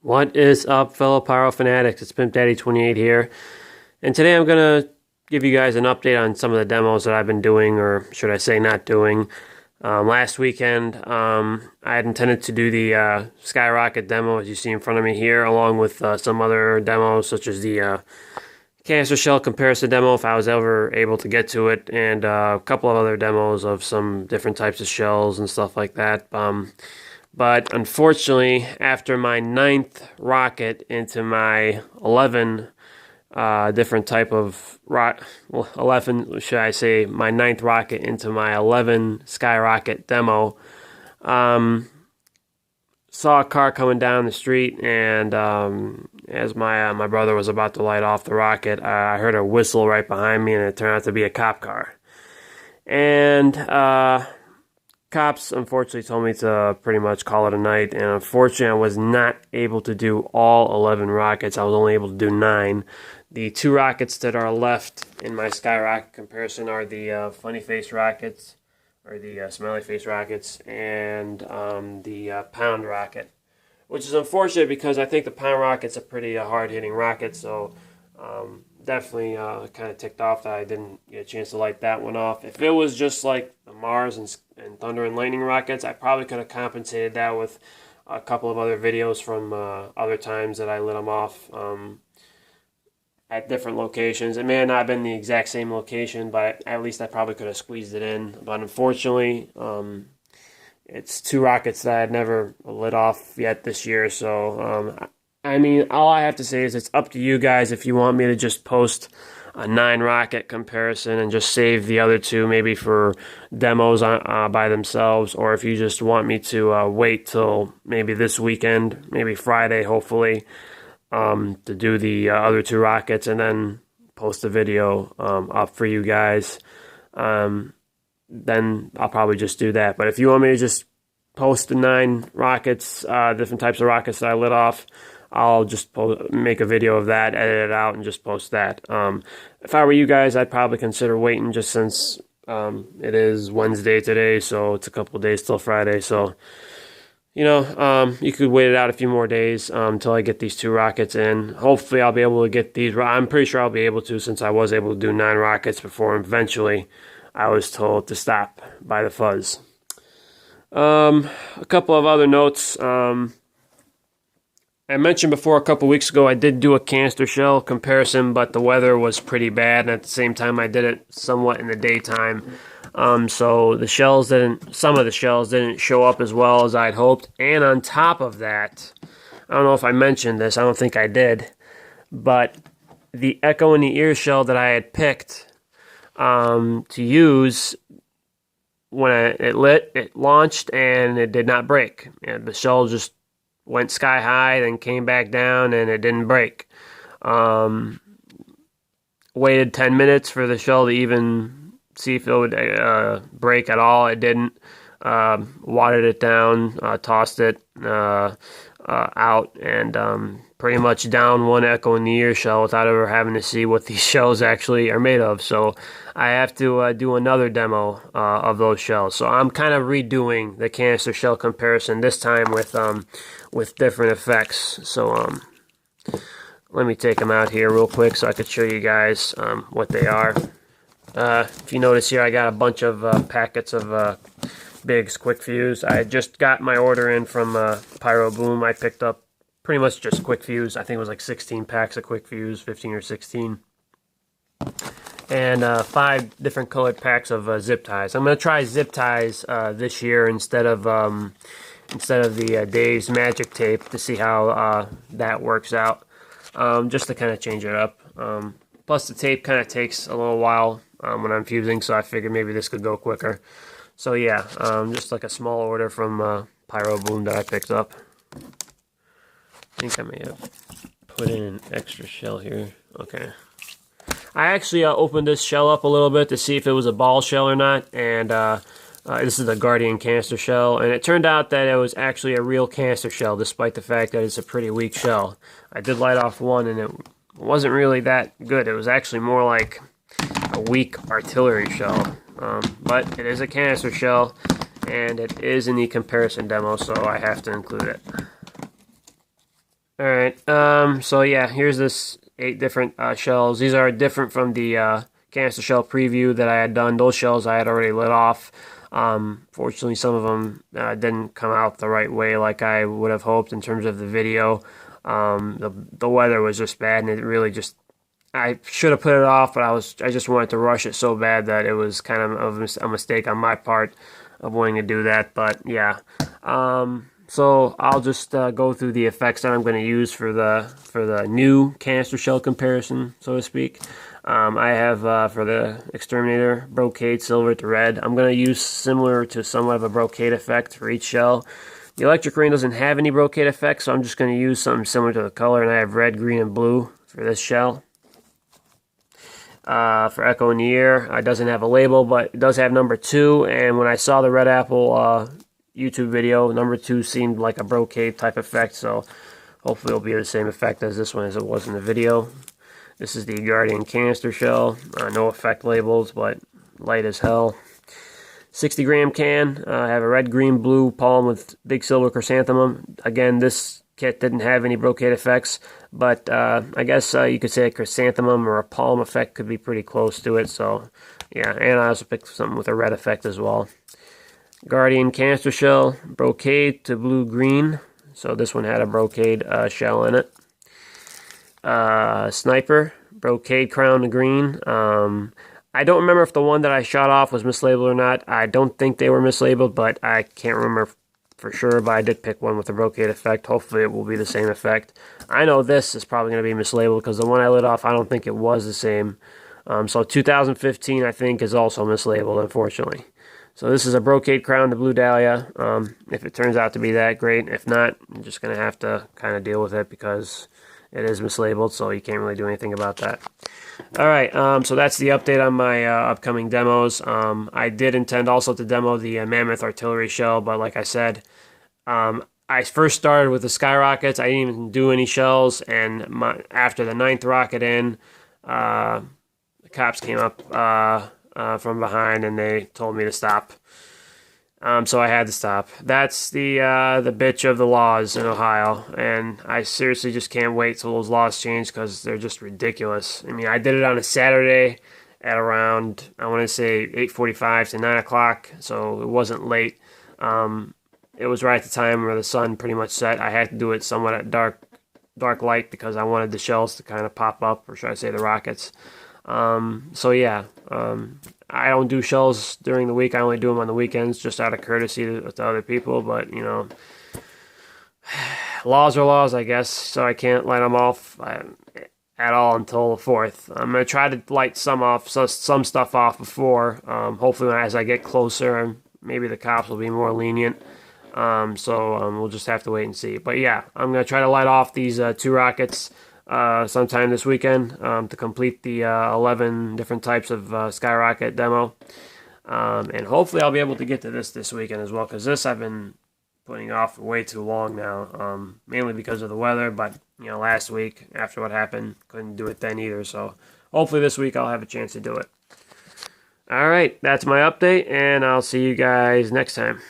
What is up, fellow pyro fanatics? It's Pimp Daddy 28 here, and today I'm gonna give you guys an update on some of the demos that I've been doing, or should I say not doing. Last weekend, I had intended to do the Skyrocket demo, as you see in front of me here, along with some other demos, such as the canister shell comparison demo, if I was ever able to get to it, and a couple of other demos of some different types of shells and stuff like that. But unfortunately, after my 9th rocket into my 11 different type of 11, should I say, my 9th rocket into my 11 Skyrocket demo, saw a car coming down the street, and as my brother was about to light off the rocket, I heard a whistle right behind me, and it turned out to be a cop car. And cops unfortunately told me to pretty much call it a night, and unfortunately I was not able to do all 11 rockets. I was only able to do 9. The 2 rockets that are left in my Skyrocket comparison are the funny face rockets, or the smiley face rockets, and the pound rocket, which is unfortunate because I think the pound rocket's a pretty hard-hitting rocket, so definitely kind of ticked off that I didn't get a chance to light that one off. If it was just like the Mars and Thunder and Lightning rockets, I probably could have compensated that with a couple of other videos from other times that I lit them off at different locations. It may have not been the exact same location, but at least I probably could have squeezed it in. But unfortunately, it's 2 rockets that I had never lit off yet this year, so I mean, all I have to say is it's up to you guys if you want me to just post a 9 rocket comparison and just save the other 2 maybe for demos by themselves, or if you just want me to wait till maybe this weekend, maybe Friday hopefully, to do the other 2 rockets and then post a video up for you guys. Then I'll probably just do that. But if you want me to just post the 9 rockets, different types of rockets that I lit off, I'll just make a video of that, edit it out, and just post that. If I were you guys, I'd probably consider waiting, just since it is Wednesday today, so it's a couple days till Friday. So, you know, you could wait it out a few more days until I get these 2 rockets in. Hopefully, I'll be able to get these. I'm pretty sure I'll be able to, since I was able to do 9 rockets before eventually I was told to stop by the fuzz. A couple of other notes. I mentioned before a couple weeks ago I did do a canister shell comparison, but the weather was pretty bad, and at the same time I did it somewhat in the daytime. So the shells some of the shells didn't show up as well as I'd hoped. And on top of that, I don't know if I mentioned this, I don't think I did, but the Echo in the Ear shell that I had picked to use, when it launched, and it did not break. And the shell just went sky high, then came back down, and it didn't break. Waited 10 minutes for the shell to even see if it would break at all. It didn't. Watered it down, tossed it out, and pretty much down one Echo in the Ear shell without ever having to see what these shells actually are made of. So I have to do another demo of those shells. So I'm kind of redoing the canister shell comparison, this time with different effects. So let me take them out here real quick so I could show you guys what they are. If you notice here, I got a bunch of packets of Biggs Quick Fuse. I just got my order in from Pyro Boom. I picked up pretty much just Quick Fuse. I think it was like 16 packs of Quick Fuse, 15 or 16. And 5 different colored packs of zip ties. I'm going to try zip ties this year instead of the Dave's Magic Tape, to see how that works out, just to kind of change it up. Plus the tape kind of takes a little while when I'm fusing, so I figured maybe this could go quicker. So yeah, just like a small order from Pyro Boom that I picked up. I think I may have put in an extra shell here. Okay. I actually opened this shell up a little bit to see if it was a ball shell or not, and this is the Guardian canister shell, and it turned out that it was actually a real canister shell, despite the fact that it's a pretty weak shell. I did light off one, and it wasn't really that good. It was actually more like a weak artillery shell, but it is a canister shell, and it is in the comparison demo, so I have to include it. All right. So yeah, here's this 8 different shells. These are different from the canister shell preview that I had done. Those shells I had already lit off. Fortunately, some of them didn't come out the right way like I would have hoped in terms of the video. The weather was just bad, and it really just I should have put it off, but I just wanted to rush it so bad that it was kind of a mistake on my part of wanting to do that. But yeah. So I'll just go through the effects that I'm going to use for the new canister shell comparison, so to speak. I have for the exterminator brocade silver to red. I'm going to use similar to somewhat of a brocade effect for each shell. The electric rain doesn't have any brocade effect, so I'm just going to use something similar to the color, and I have red, green, and blue for this shell. For Echo in the Air, it doesn't have a label, but it does have number 2, and when I saw the Red Apple YouTube video, number 2 seemed like a brocade type effect, so hopefully it'll be the same effect as this one as it was in the video. This is the Guardian canister shell, no effect labels, but light as hell. 60-gram can, I have a red, green, blue palm with big silver chrysanthemum. Again, this kit didn't have any brocade effects, but I guess you could say a chrysanthemum or a palm effect could be pretty close to it, so yeah, and I also picked something with a red effect as well. Guardian canister shell, brocade to blue-green, so this one had a brocade shell in it. Sniper, brocade crown to green. I don't remember if the one that I shot off was mislabeled or not. I don't think they were mislabeled, but I can't remember for sure, but I did pick one with the brocade effect. Hopefully it will be the same effect. I know this is probably going to be mislabeled because the one I lit off, I don't think it was the same. So 2015, I think, is also mislabeled, unfortunately. So this is a brocade crown to blue dahlia. If it turns out to be that, great. If not, I'm just going to have to kind of deal with it because it is mislabeled, so you can't really do anything about that. All right, so that's the update on my upcoming demos. I did intend also to demo the Mammoth artillery shell, but like I said, I first started with the skyrockets. I didn't even do any shells, and after the 9th rocket in, the cops came up from behind and they told me to stop. So I had to stop. That's the bitch of the laws in Ohio, and I seriously just can't wait till those laws change because they're just ridiculous. I mean, I did it on a Saturday at around, I want to say 8:45 to 9 o'clock, so it wasn't late. It was right at the time where the sun pretty much set. I had to do it somewhat at dark light because I wanted the shells to kind of pop up, or should I say the rockets. So yeah, I don't do shells during the week. I only do them on the weekends just out of courtesy to other people, but you know, laws are laws, I guess, so I can't light them off at all until the 4th. I'm going to try to light some stuff off before. Hopefully as I get closer, maybe the cops will be more lenient. So we'll just have to wait and see. But yeah, I'm going to try to light off these 2 rockets sometime this weekend to complete the 11 different types of skyrocket demo. And hopefully I'll be able to get to this weekend as well, because this I've been putting off for way too long now, mainly because of the weather, but you know, last week after what happened, couldn't do it then either, so hopefully this week I'll have a chance to do it. Alright, that's my update, and I'll see you guys next time.